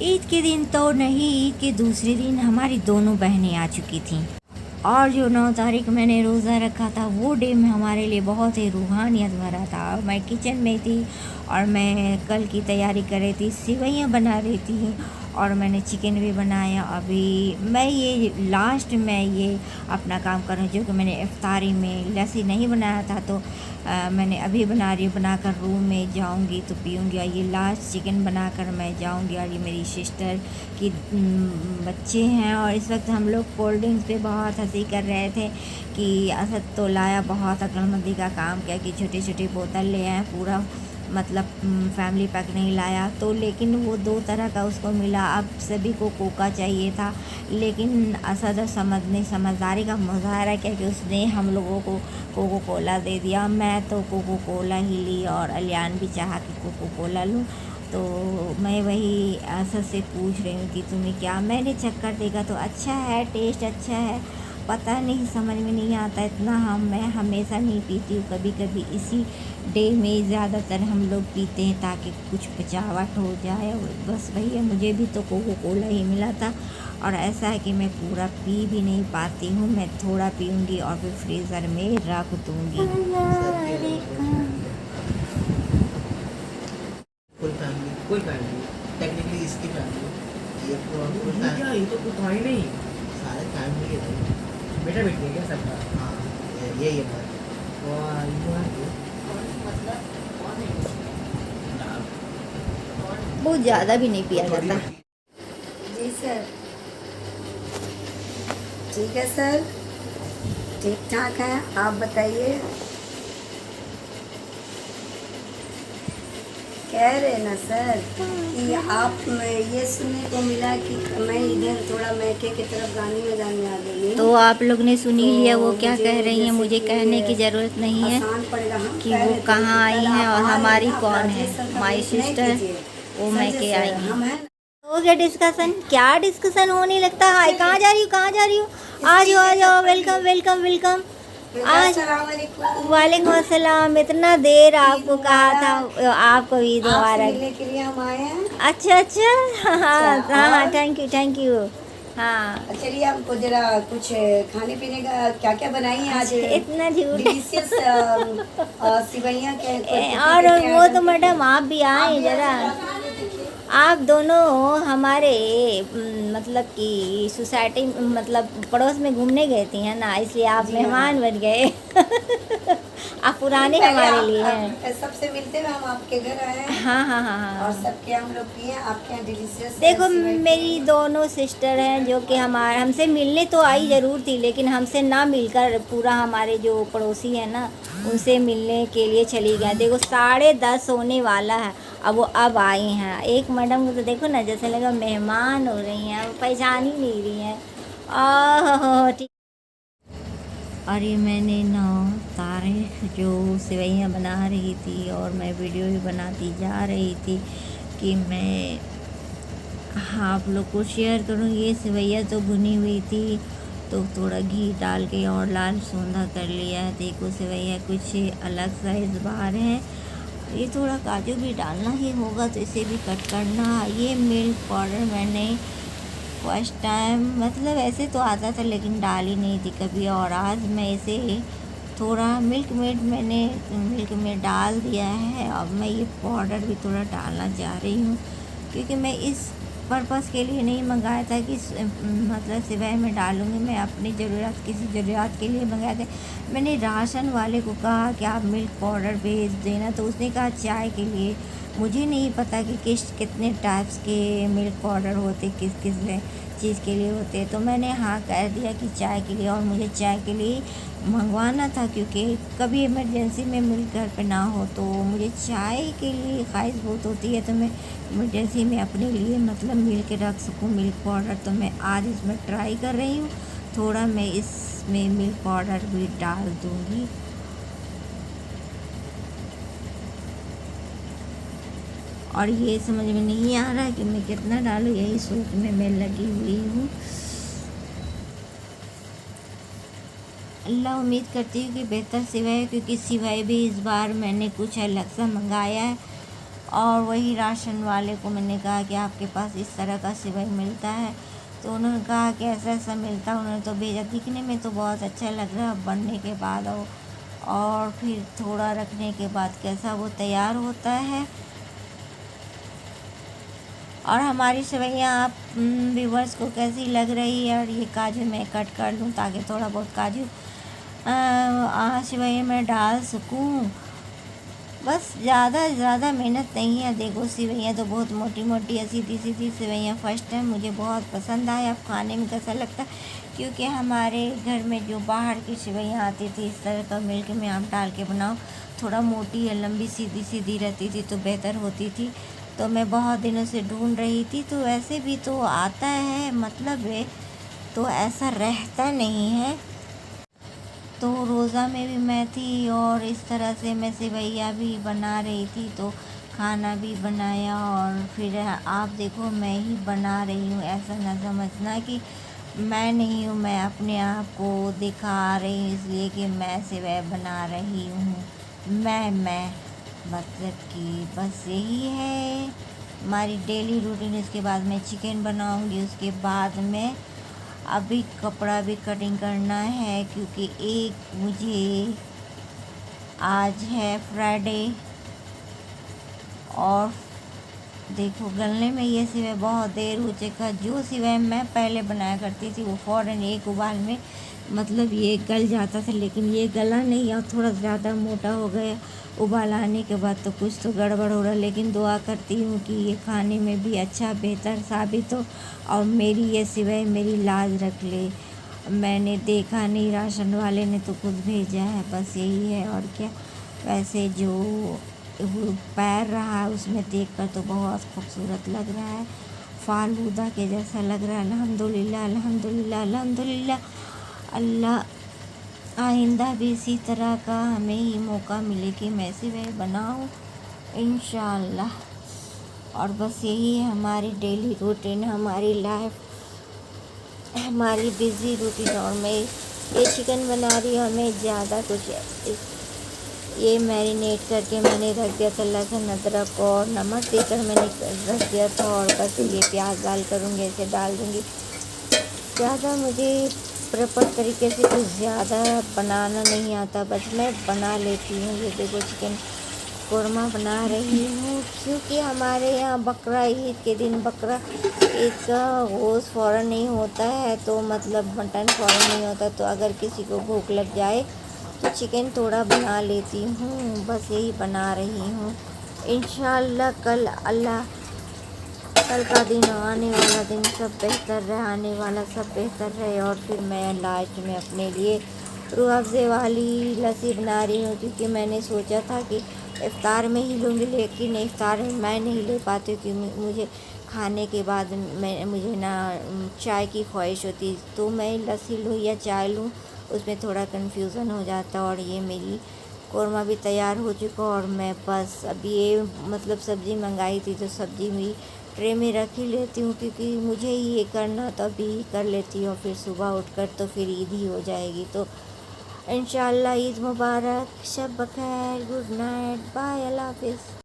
ईद के दिन तो नहीं, ईद के दूसरे दिन हमारी दोनों बहनें आ चुकी थीं। और जो 9 तारीख मैंने रोज़ा रखा था वो डे में हमारे लिए बहुत ही रूहानियत भरा था। मैं किचन में थी और मैं कल की तैयारी कर रही थी, सेवइयाँ बना रही थी और मैंने चिकन भी बनाया। अभी मैं ये लास्ट में ये अपना काम कर रही हूँ, जो कि मैंने इफ्तारी में लस्सी नहीं बनाया था तो मैंने अभी बना रही हूँ। बनाकर रूम में जाऊँगी तो पीऊँगी और ये लास्ट चिकन बनाकर मैं जाऊँगी। और ये मेरी सिस्टर की बच्चे हैं और इस वक्त हम लोग कोल्ड ड्रिंक्स पे बहुत हंसी कर रहे थे कि असद तो लाया बहुत अक्लमंदी का काम किया कि छोटी छोटी बोतल ले आए, पूरा मतलब फैमिली पैक नहीं लाया तो, लेकिन वो 2 तरह का उसको मिला। अब सभी को कोका चाहिए था, लेकिन असद समझदारी का मुजाहरा किया कि उसने हम लोगों को कोको कोला दे दिया। मैं तो कोको कोला ही ली और अलियान भी चाहा कि कोको कोला लूँ। तो मैं वही असद से पूछ रही हूँ कि तुम्हें क्या, मैंने चक्कर देखा तो अच्छा है, टेस्ट अच्छा है, पता नहीं समझ में नहीं आता इतना। मैं हमेशा नहीं पीती हूँ, कभी कभी इसी डे में ज़्यादातर हम लोग पीते हैं ताकि कुछ बचावट हो जाए। बस वही है, मुझे भी तो कोको कोला ही मिला था और ऐसा है कि मैं पूरा पी भी नहीं पाती हूँ, मैं थोड़ा पीऊँगी और फिर फ्रीज़र में रख दूँगी। कोई फैमिली टेक्निकली इसकी फैमिली ये फुल क्या ये तो कुछ था ही नहीं। सारे फैमिली है भाई। बेटा बेटी है क्या सबका? हाँ ये बात वाह ये है। बहुत ज़्यादा भी नहीं पिया जाता। जी सर, ठीक है सर, ठीक ठाक है। आप बताइए, कह रहे ना सर कि आप ये सुनने को मिला कि मैं इधर थोड़ा मैके की तरफ गाने बजाने आ गई हूँ। तो आप लोग ने सुन ही लिया वो क्या मुझे कह रही हैं, जैसे मुझे कि कहने की ज़रूरत नहीं है आसान पड़ेगा। हम कि कह वो रहे थे कहाँ कि आई कल हैं आप और आ हमारी रहे हैं, कौन आप है। राजेश सर का माई वेट नहीं सिस्टर कीजिए। वो संजय मैके सर, आई हैं। हम हैं हो गया डिस्कशन, क्या डिस्कशन होने लगता है। कहाँ जा रही हूँ, कहाँ जा रही हूँ, आ जाओ आ जाओ, वेलकम वेलकम वेलकम। आज अस्सलामुअलैकुम। वालेकुम अस्सलाम। इतना देर आपको कहा था, आपको ईद आपसे मुबारक। मिलने के लिए हम आए हैं। अच्छा अच्छा, हाँ हाँ अच्छा, हाँ, और? Thank you. हाँ चलिए, हमको जरा कुछ खाने पीने का क्या क्या बनाई है आज। इतना झूठ। डिलीशियस सिवैयाँ के और वो तो आइटम। मैडम आप भी आए जरा। आप दोनों हमारे मतलब कि सोसाइटी मतलब पड़ोस में घूमने गए थी है ना, इसलिए आप जी मेहमान बन गए। आप पुराने पहले हमारे आप लिए हैं। सबसे मिलते हुए हम आपके घर आए हैं हाँ। और सबके हम लोग किए हैं आपके यहाँ डिलीशियस। देखो मेरी दोनों सिस्टर हैं जो कि हमारे हमसे मिलने तो आई ज़रूर थी, लेकिन हमसे ना मिलकर पूरा हमारे जो पड़ोसी है ना उनसे मिलने के लिए चली गई। देखो 10:30 होने वाला है, अब वो अब आई हैं। एक मैडम को तो देखो ना जैसे लगा मेहमान हो रही हैं, वो पहचान ही नहीं रही हैं। आह ठीक। और ये मैंने 9 तारीख जो सेवइयाँ बना रही थी और मैं वीडियो भी बनाती जा रही थी कि मैं आप लोग को शेयर करूँ। ये सेवइयाँ तो भुनी हुई थी तो थोड़ा घी डाल के और लाल सोंधा कर लिया है। देखो सेवइयाँ कुछ अलग सा इस बार है। ये थोड़ा काजू भी डालना ही होगा तो इसे भी कट करना। ये मिल्क पाउडर मैंने फर्स्ट टाइम मतलब ऐसे तो आता था लेकिन डाली नहीं थी कभी, और आज मैं इसे थोड़ा मिल्क में डाल दिया है। अब मैं ये पाउडर भी थोड़ा डालना चाह रही हूँ क्योंकि मैं इस पर्पस के लिए नहीं मंगाया था कि मतलब सिवाय में डालूँगी, मैं अपनी ज़रूरत किसी ज़रूरत के लिए मंगाया था। मैंने राशन वाले को कहा कि आप मिल्क पाउडर भेज देना, तो उसने कहा चाय के लिए। मुझे नहीं पता कि कितने टाइप्स के मिल्क पाउडर होते, किस चीज़ के लिए होते हैं। तो मैंने हाँ कह दिया कि चाय के लिए, और मुझे चाय के लिए मंगवाना था क्योंकि कभी इमरजेंसी में मिल्क घर पे ना हो तो मुझे चाय के लिए ख्वाहिश बहुत होती है, तो मैं इमरजेंसी में अपने लिए मतलब मिल के रख सकूँ मिल्क पाउडर। तो मैं आज इसमें ट्राई कर रही हूँ, थोड़ा मैं इसमें मिल्क पाउडर भी डाल दूँगी। और ये समझ में नहीं आ रहा है कि मैं कितना डालूँ, यही सोच में मैं लगी हुई हूँ। अल्लाह उम्मीद करती हूँ कि बेहतर सिवाय, क्योंकि सिवाय भी इस बार मैंने कुछ अलग सा मंगाया है और वही राशन वाले को मैंने कहा कि आपके पास इस तरह का सेवई मिलता है, तो उन्होंने कहा कि ऐसा ऐसा मिलता है। उन्होंने तो भेजा, दिखने में तो बहुत अच्छा लग रहा है, बनने के बाद और फिर थोड़ा रखने के बाद कैसा वो तैयार होता है। और हमारी सेवइयाँ आप व्यूवर्स को कैसी लग रही है। और ये काजू मैं कट कर लूँ ताकि थोड़ा बहुत काजू सेवइयाँ में डाल सकूँ। बस ज़्यादा मेहनत नहीं है। देखो सेवइयाँ तो बहुत मोटी मोटी है, सीधी सीधी सेवइयाँ फर्स्ट टाइम मुझे बहुत पसंद आया। अब खाने में कैसा लगता है, क्योंकि हमारे घर में जो बाहर की सेवइयाँ आती थी इस तरह का मिल्क में आप डाल के बनाओ, थोड़ा मोटी या लंबी सीधी सीधी रहती थी तो बेहतर होती थी। तो मैं बहुत दिनों से ढूंढ रही थी, तो वैसे भी तो आता है, मतलब है तो ऐसा रहता नहीं है। तो रोज़ा में भी मैं थी और इस तरह से मैं सेवइयाँ भी बना रही थी, तो खाना भी बनाया। और फिर आप देखो मैं ही बना रही हूँ, ऐसा ना समझना कि मैं नहीं हूँ, मैं अपने आप को दिखा रही हूँ इसलिए कि मैं सेवई बना रही हूँ। मैं मतलब कि बस यही है हमारी डेली रूटीन। इसके बाद मैं चिकन बनाऊँगी, उसके बाद में अभी कपड़ा भी कटिंग करना है, क्योंकि एक मुझे आज है फ्राइडे। और देखो गलने में ये सिवाय बहुत देर हो चुका। जो सिवाय मैं पहले बनाया करती थी वो फ़ौरन एक उबाल में मतलब ये गल जाता था, लेकिन ये गला नहीं और थोड़ा ज़्यादा मोटा हो गया। उबाल आने के बाद तो कुछ तो गड़बड़ हो रहा, लेकिन दुआ करती हूँ कि ये खाने में भी अच्छा बेहतर साबित हो और मेरी ये सिवाय मेरी लाज रख ले। मैंने देखा नहीं, राशन वाले ने तो खुद भेजा है, बस यही है और क्या। वैसे जो वो पैर रहा है उसमें देखकर तो बहुत खूबसूरत लग रहा है, फालूदा के जैसा लग रहा है। अल्हम्दुलिल्लाह अल्हम्दुलिल्लाह अल्हम्दुलिल्लाह। अल्लाह आइंदा भी इसी तरह का हमें ही मौका मिले कि मैं सेवई बनाऊँ इंशाअल्लाह। और बस यही है हमारी डेली रूटीन, हमारी लाइफ, हमारी बिज़ी रूटीन। और मैं ये चिकन बना रही हूँ, हमें ज़्यादा कुछ ये मैरिनेट करके मैंने रख दिया था, लहसुन अदरक और नमक देकर मैंने रख दिया था। और बस ये प्याज डाल करूँगी, ऐसे डाल दूँगी। ज़्यादा मुझे प्रॉपर तरीके से कुछ ज़्यादा बनाना नहीं आता, बस मैं बना लेती हूँ। ये देखो चिकन कोरमा बना रही हूँ, क्योंकि हमारे यहाँ बकरा ईद के दिन बकरा ईद का गोश्त फ़ौरन नहीं होता है, तो मतलब मटन फ़ौरन नहीं होता। तो अगर किसी को भूख लग जाए तो चिकन थोड़ा बना लेती हूँ, बस यही बना रही हूँ। इंशाअल्लाह कल का दिन, आने वाला दिन सब बेहतर रहे, आने वाला सब बेहतर रहे। और फिर मैं लास्ट में अपने लिए रूह अफ़ज़े वाली लस्सी बना रही हूँ, क्योंकि मैंने सोचा था कि इफ़्तार में ही लूँगी, लेकिन इफ़्तार में मैं नहीं ले पाती, क्योंकि मुझे खाने के बाद मुझे ना चाय की ख्वाहिश होती, तो मैं लस्सी लूँ या चाय लूँ उसमें थोड़ा कन्फ्यूज़न हो जाता। और ये मेरी कोरमा भी तैयार हो चुका। और मैं बस अभी ये मतलब सब्ज़ी मंगाई थी, तो सब्ज़ी भी ट्रे में रख ही लेती हूँ, क्योंकि मुझे ये करना तो अभी कर लेती हूँ, फिर सुबह उठकर तो फिर ईद ही हो जाएगी। तो इंशाअल्लाह ईद मुबारक, शब बखैर, गुड नाइट, बाय, अल्लाह हाफ़िज़।